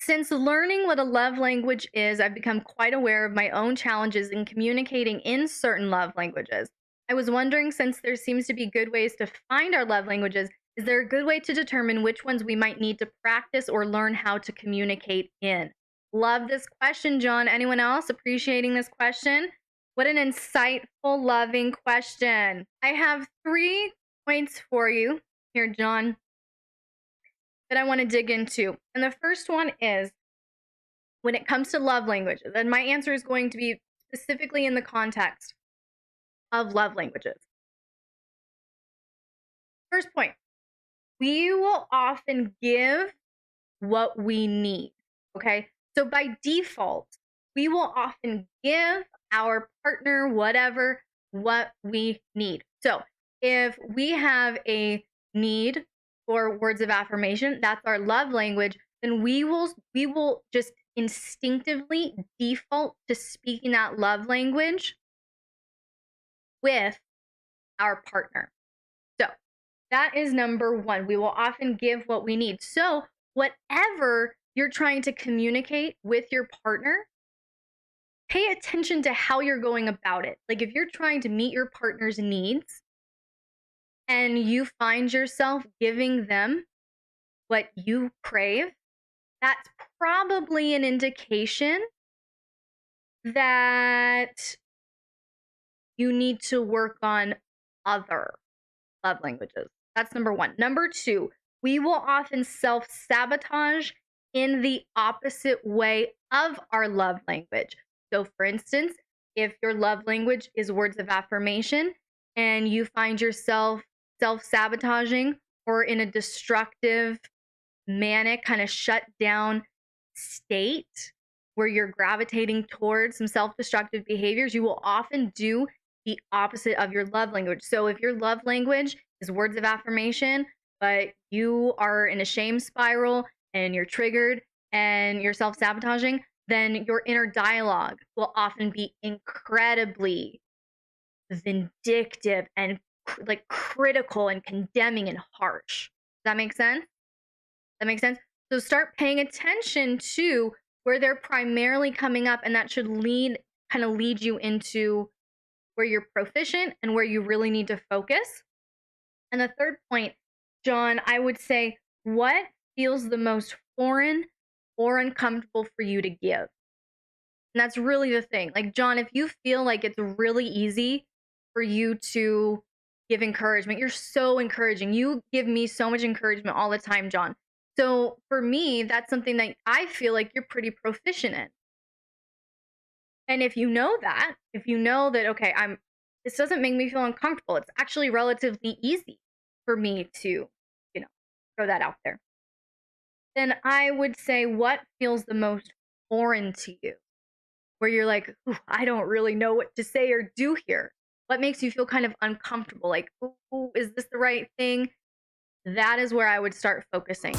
Since learning what a love language is, I've become quite aware of my own challenges in communicating in certain love languages. I was wondering, since there seems to be good ways to find our love languages, is there a good way to determine which ones we might need to practice or learn how to communicate in? Love this question, John. Anyone else appreciating this question? What an insightful, loving question. I have 3 points for you here, John, that I want to dig into. And the first one is, when it comes to love languages, and my answer is going to be specifically in the context of love languages. First point, we will often give what we need. Okay. So by default, we will often give our partner whatever what we need. So if we have a need for words of affirmation, that's our love language, then we will just instinctively default to speaking that love language with our partner. So that is number one. We will often give what we need. So whatever you're trying to communicate with your partner, pay attention to how you're going about it. Like if you're trying to meet your partner's needs and you find yourself giving them what you crave, that's probably an indication that you need to work on other love languages. That's number one. Number two, we will often self-sabotage in the opposite way of our love language. So for instance, if your love language is words of affirmation and you find yourself self-sabotaging or in a destructive, manic, kind of shut down state where you're gravitating towards some self-destructive behaviors, you will often do the opposite of your love language. So if your love language is words of affirmation, but you are in a shame spiral and you're triggered and you're self-sabotaging, then your inner dialogue will often be incredibly vindictive and like critical and condemning and harsh. Does that make sense? That makes sense? So start paying attention to where they're primarily coming up, and that should kind of lead you into where you're proficient and where you really need to focus. And the third point, John, I would say, what feels the most foreign or uncomfortable for you to give? And that's really the thing. Like, John, if you feel like it's really easy for you to give encouragement, you're so encouraging. You give me so much encouragement all the time, John. So for me, that's something that I feel like you're pretty proficient in. And if you know that, okay, this doesn't make me feel uncomfortable. It's actually relatively easy for me to, throw that out there. Then I would say, what feels the most foreign to you? Where you're like, I don't really know what to say or do here. What makes you feel kind of uncomfortable? Like, is this the right thing? That is where I would start focusing.